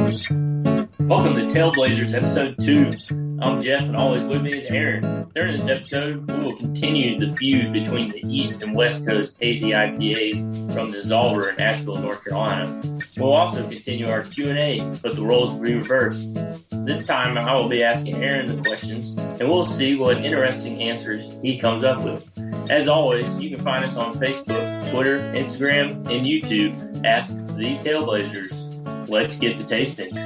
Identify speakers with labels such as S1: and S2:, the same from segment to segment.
S1: Welcome to TaleBlazers episode 2. I'm Jeff, and always with me is Aaron. During this episode, we will continue the feud between the East and West Coast hazy IPAs from Dissolver in Asheville, North Carolina. We'll also continue our Q&A, but the roles will be reversed. This time, I will be asking Aaron the questions, and we'll see what interesting answers he comes up with. As always, you can find us on Facebook, Twitter, Instagram, and YouTube at TheTaleBlazers. Let's get to tasting. All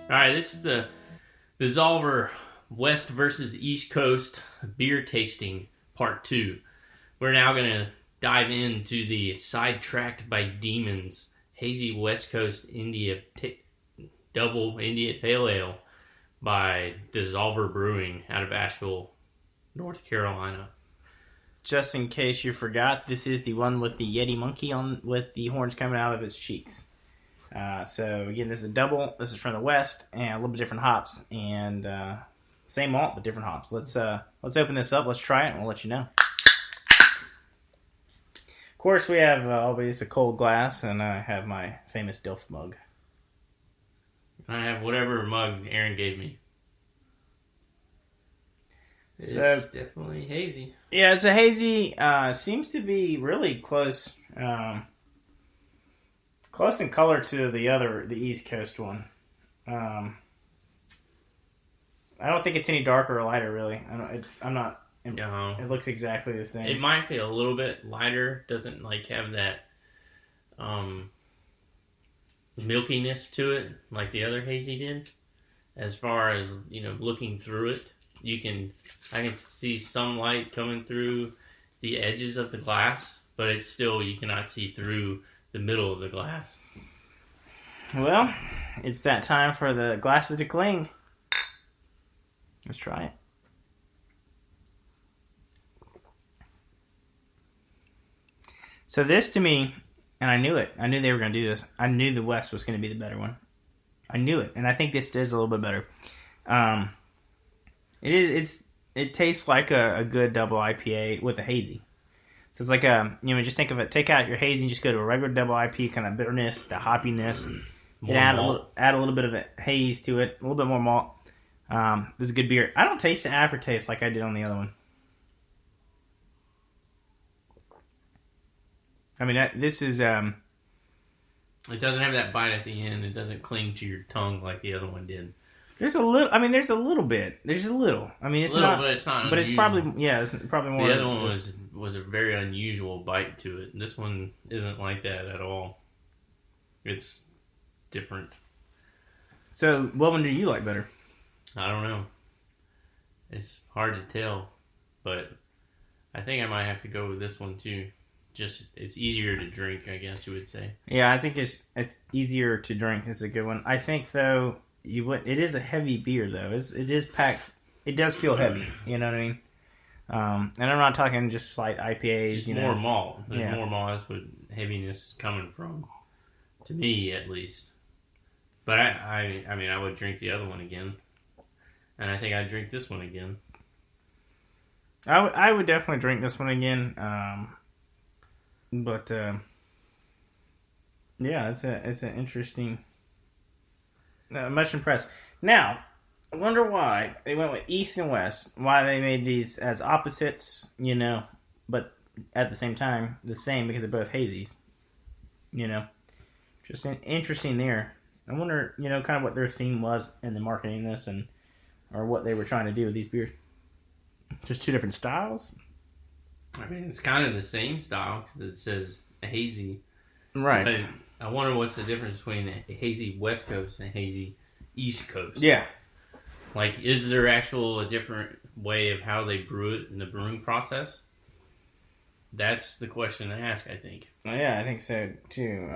S1: right, this is the Dissolver West versus East Coast beer tasting part 2. We're now going to dive into the Sidetracked by Demons Hazy West Coast Double India Pale Ale by Dissolver Brewing out of Asheville, North Carolina.
S2: Just in case you forgot, this is the one with the Yeti monkey on with the horns coming out of its cheeks. So again, this is a double. This is from the West and a little bit different hops, and same malt but different hops. Let's open this up. Let's try it, and we'll let you know. Of course, we have always a cold glass, and I have my famous Dilf mug.
S1: I have whatever mug Aaron gave me. It's definitely hazy.
S2: Yeah, it's a hazy. Seems to be really close. Close in color to the East Coast one. I don't think it's any darker or lighter, really. I'm not. It looks exactly the same.
S1: It might be a little bit lighter. Doesn't have that milkiness to it like the other hazy did. As far as looking through it, I can see some light coming through the edges of the glass, but it's still, you cannot see through the middle of the glass.
S2: Well, it's that time for the glasses to cling. Let's try it. So this to me, and I knew it. I knew they were going to do this. I knew the West was going to be the better one. I knew it, and I think this is a little bit better. It tastes like a good double IPA with a hazy. So it's like just think of it. Take out your hazy and just go to a regular double IPA, kind of bitterness, the hoppiness. And add a little bit of a haze to it, a little bit more malt. This is a good beer. I don't taste the aftertaste like I did on the other one. I mean, this is.
S1: It doesn't have that bite at the end. It doesn't cling to your tongue like the other one did.
S2: There's a little. I mean, there's a little bit. There's a little. I mean, it's not.
S1: But it's not.
S2: But
S1: unusual.
S2: It's probably it's probably more.
S1: The other one was a very unusual bite to it. This one isn't like that at all. It's different.
S2: So, what one do you like better?
S1: I don't know. It's hard to tell, but I think I might have to go with this one too. Just it's easier to drink, I guess you would say.
S2: Yeah, I think it's easier to drink. It's a good one. I think though it is a heavy beer though. It is packed. It does feel heavy. You know what I mean? And I'm not talking just slight IPAs.
S1: Just more malt. There's more malt. That's what heaviness is coming from, to me at least. But I mean, I would drink the other one again, and I think I'd drink this one again.
S2: I would definitely drink this one again. But it's an interesting. Much impressed. Now, I wonder why they went with East and West. Why they made these as opposites, but at the same time the same because they're both hazies. Just interesting there. I wonder, kind of what their theme was in the marketing this or what they were trying to do with these beers. Just two different styles.
S1: I mean, it's kind of the same style because it says hazy.
S2: Right.
S1: But I wonder what's the difference between a hazy West Coast and a hazy East Coast.
S2: Yeah.
S1: Like, is there a different way of how they brew it in the brewing process? That's the question to ask, I think.
S2: Oh, yeah, I think so, too.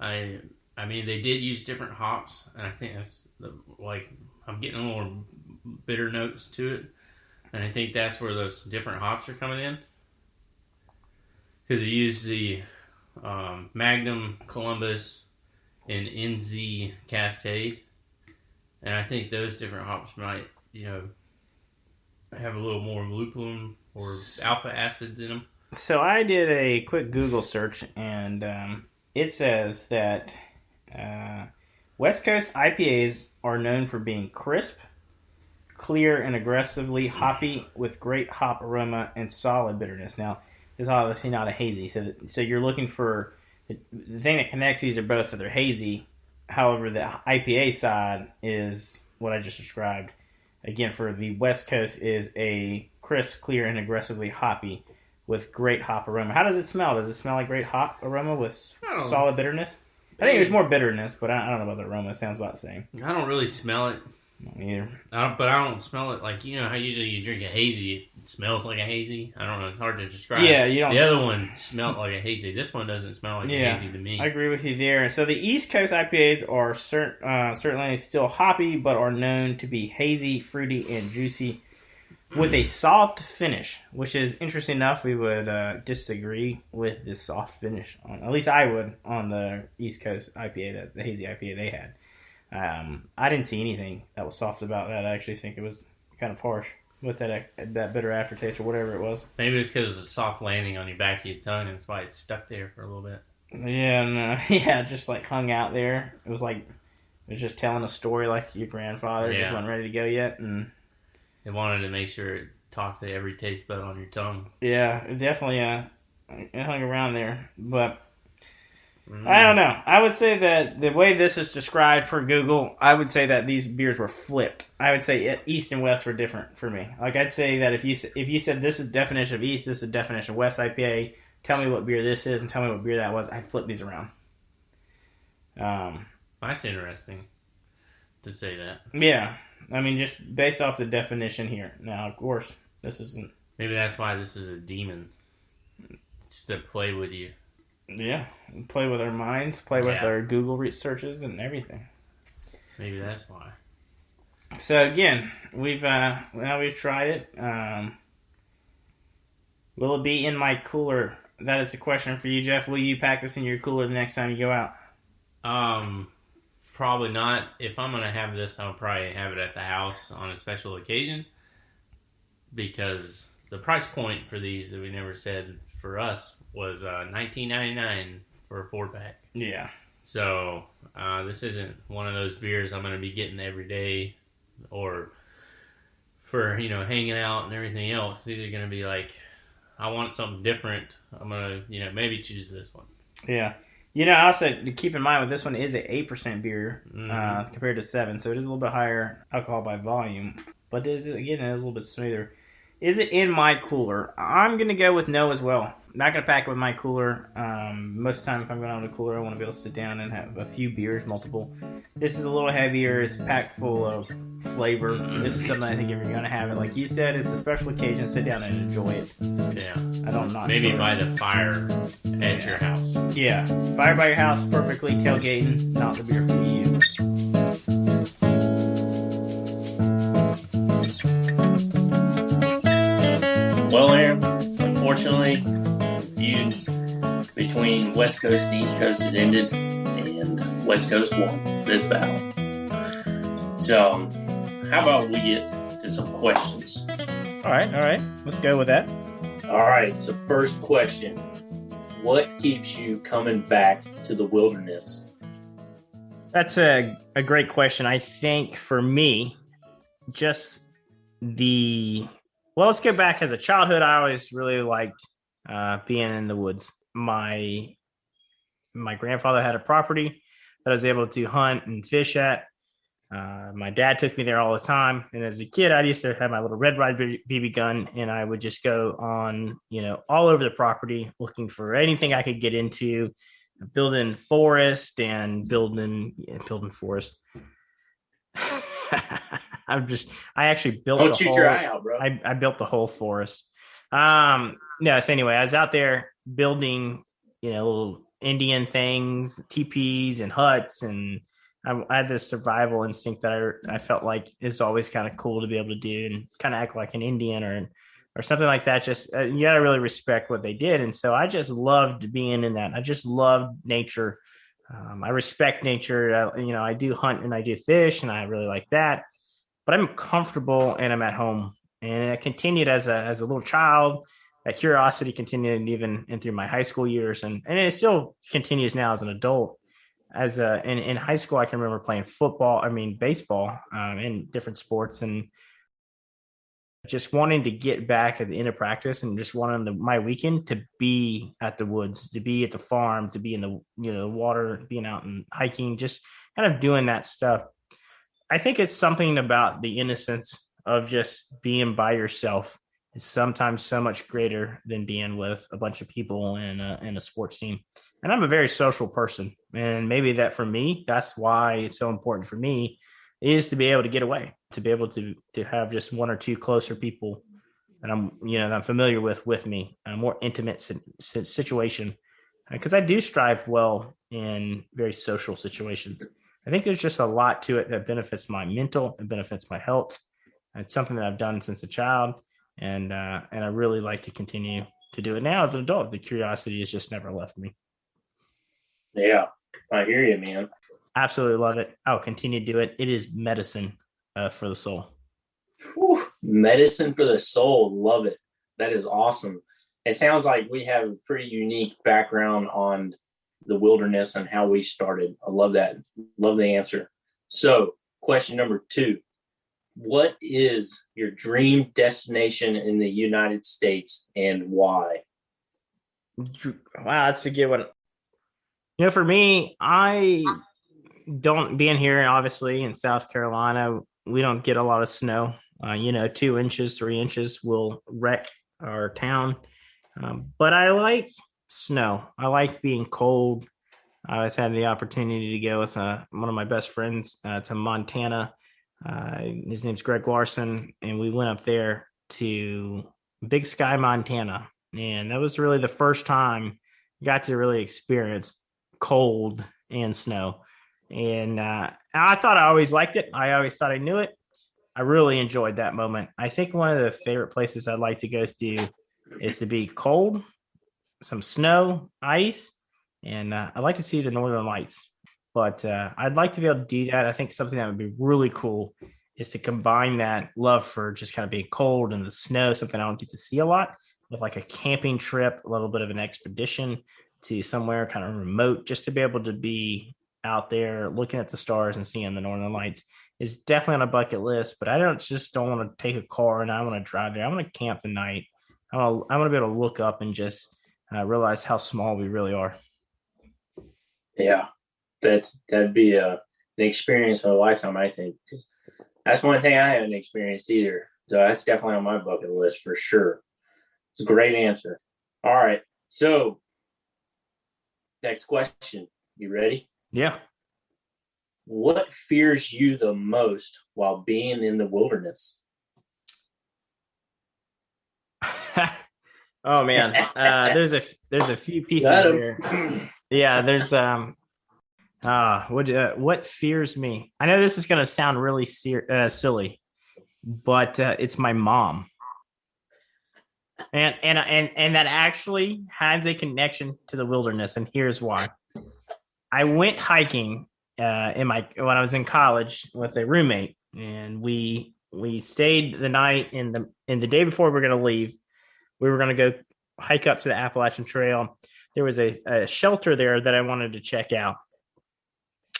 S1: I mean, they did use different hops, and I think that's, I'm getting a little bitter notes to it. And I think that's where those different hops are coming in. Because they use the Magnum, Columbus, and NZ Cascade. And I think those different hops might, have a little more lupulin or alpha acids in them.
S2: So I did a quick Google search, and it says that West Coast IPAs are known for being crisp, clear, and aggressively hoppy with great hop aroma and solid bitterness. Now, it's obviously not a hazy, so you're looking for the thing that connects these are both that they're hazy. However, the IPA side is what I just described. Again, for the West Coast is a crisp, clear, and aggressively hoppy with great hop aroma. How does it smell? Does it smell like great hop aroma with solid bitterness? I think there's more bitterness, but I don't know about the aroma. It sounds about the same.
S3: I don't really smell it.
S2: Not either.
S3: But I don't smell it like, you know how usually you drink a hazy, it smells like a hazy? I don't know, it's hard to describe.
S2: Yeah, you don't.
S3: The other one smelled like a hazy. This one doesn't smell like a hazy to me.
S2: I agree with you there. So the East Coast IPAs are certainly still hoppy, but are known to be hazy, fruity, and juicy with a soft finish, which is interesting enough. We would disagree with this soft finish. At least I would on the East Coast IPA, the hazy IPA they had. I didn't see anything that was soft about that. I actually think it was kind of harsh with that bitter aftertaste or whatever it was.
S3: Maybe it's because it was a soft landing on your back of your tongue, and that's why it stuck there for a little bit.
S2: Yeah, just like hung out there. It was just telling a story like your grandfather just wasn't ready to go yet, and
S3: it wanted to make sure it talked to every taste bud on your tongue.
S2: Yeah, it definitely it hung around there, but. I don't know. I would say that the way this is described for Google, I would say that these beers were flipped. I would say East and West were different for me. Like I'd say that if you said this is the definition of East, this is the definition of West IPA, tell me what beer this is and tell me what beer that was, I'd flip these around.
S3: That's interesting to say that.
S2: Yeah. I mean, just based off the definition here. Now, of course, this isn't...
S3: Maybe that's why this is a demon. It's to play with you.
S2: Yeah, play with our minds, play with our Google researches and everything.
S3: Maybe that's why.
S2: So again, we've tried it. Will it be in my cooler? That is the question for you, Jeff. Will you pack this in your cooler the next time you go out?
S3: Probably not. If I'm gonna have this, I'll probably have it at the house on a special occasion. Because the price point for these that we never said for us was $19.99 for a 4-pack.
S2: Yeah.
S3: So this isn't one of those beers I'm going to be getting every day or for, hanging out and everything else. These are going to be like, I want something different. I'm going to, maybe choose this one.
S2: Yeah. Also, to keep in mind with this one, it is an 8% beer compared to 7. So it is a little bit higher alcohol by volume. But it is a little bit smoother. Is it in my cooler? I'm going to go with no as well. Not going to pack it with my cooler. Most of the time, if I'm going out with a cooler, I want to be able to sit down and have a few beers, multiple. This is a little heavier. It's packed full of flavor. This is something I think if you're going to have it, like you said, it's a special occasion. Sit down and enjoy it.
S3: Yeah.
S2: Maybe
S3: by the fire at your house.
S2: Yeah. Fire by your house, perfectly. Tailgating, not the beer for you.
S1: Well, Aaron, unfortunately, feud between West Coast and East Coast has ended, and West Coast won this battle. So, how about we get to some questions?
S2: All right. Let's go with that.
S1: All right, so first question. What keeps you coming back to the wilderness?
S2: That's a great question. I think for me, just let's go back as a childhood. I always really liked being in the woods. My grandfather had a property that I was able to hunt and fish at. My dad took me there all the time. And as a kid, I used to have my little Red Rod BB gun, and I would just go on, all over the property looking for anything I could get into, building forest and building forest. I actually built
S1: Don't shoot your eye out, bro.
S2: I built the whole forest. So anyway, I was out there building, little Indian things, teepees and huts, and I had this survival instinct that I felt like it's always kind of cool to be able to do and kind of act like an Indian or something like that. Just you gotta really respect what they did, and so I just loved being in that. I just loved nature. I respect nature. I do hunt and I do fish, and I really like that. But I'm comfortable and I'm at home, and I continued as a little child. that curiosity continued even in through my high school years, and it still continues now as an adult. In high school, I can remember playing baseball, in different sports, and just wanting to get back at the end of practice and just wanting my weekend to be at the woods, to be at the farm, to be in the water, being out and hiking, just kind of doing that stuff. I think it's something about the innocence of just being by yourself is sometimes so much greater than being with a bunch of people in a sports team. And I'm a very social person, and maybe that for me, that's why it's so important for me is to be able to get away, to be able to have just one or two closer people that I'm familiar with me, a more intimate situation, because I do strive well in very social situations. I think there's just a lot to it that benefits my mental and benefits my health. It's something that I've done since a child, and I really like to continue to do it now as an adult. The curiosity has just never left me.
S1: Yeah, I hear you, man.
S2: Absolutely love it. I'll continue to do it. It is medicine for the soul.
S1: Whew, medicine for the soul. Love it. That is awesome. It sounds like we have a pretty unique background on the wilderness and how we started. I love that. Love the answer. So, question number 2. What is your dream destination in the United States and why?
S2: Wow, that's a good one. For me, I don't being here, obviously in South Carolina, we don't get a lot of snow. 2 inches, 3 inches will wreck our town. But I like snow. I like being cold. I always had the opportunity to go with one of my best friends to Montana. His name's Greg Larson, and we went up there to Big Sky, Montana. And that was really the first time I got to really experience cold and snow. And I thought I always liked it. I always thought I knew it. I really enjoyed that moment. I think one of the favorite places I'd like to go to is to be cold, some snow, ice, and I'd like to see the Northern Lights. But I'd like to be able to do that. I think something that would be really cool is to combine that love for just kind of being cold and the snow, something I don't get to see a lot, with like a camping trip, a little bit of an expedition to somewhere kind of remote, just to be able to be out there looking at the stars and seeing the Northern Lights is definitely on a bucket list. But I don't want to take a car and I want to drive there. I want to camp the night. I want to be able to look up and just realize how small we really are.
S1: Yeah, that'd be an experience of a lifetime, I think. Because that's one thing I haven't experienced either. So that's definitely on my bucket list for sure. It's a great answer. All right. So next question. You ready?
S2: Yeah.
S1: What fears you the most while being in the wilderness?
S2: Oh man, there's a few pieces there. Yeah, there's what fears me? I know this is going to sound really silly, but it's my mom, and that actually has a connection to the wilderness, and here's why. I went hiking when I was in college with a roommate, and we stayed the night, and the day before we were going to leave, we were going to go hike up to the Appalachian Trail. There was a shelter there that I wanted to check out.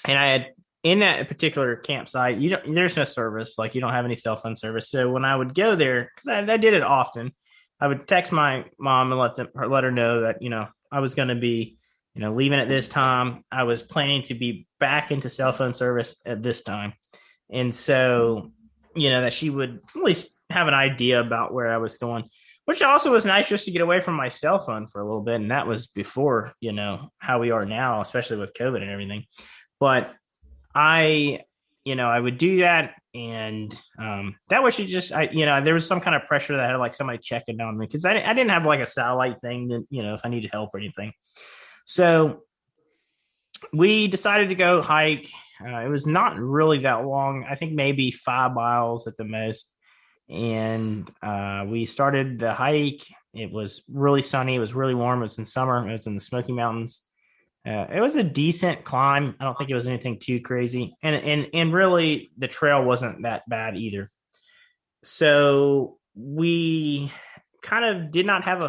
S2: And I had, in that particular campsite, there's no service, like you don't have any cell phone service. So when I would go there, because I did it often, I would text my mom and let her know that, I was going to be, leaving at this time. I was planning to be back into cell phone service at this time. And so, that she would at least have an idea about where I was going, which also was nice just to get away from my cell phone for a little bit. And that was before, how we are now, especially with COVID and everything. But I would do that. And that was there was some kind of pressure that I had like somebody checking on me because I didn't have like a satellite thing that, if I needed help or anything. So we decided to go hike. It was not really that long. I think maybe 5 miles at the most. And we started the hike. It was really sunny. It was really warm. It was in summer. It was in the Smoky Mountains. It was a decent climb. I don't think it was anything too crazy. And really the trail wasn't that bad either. So we kind of did not have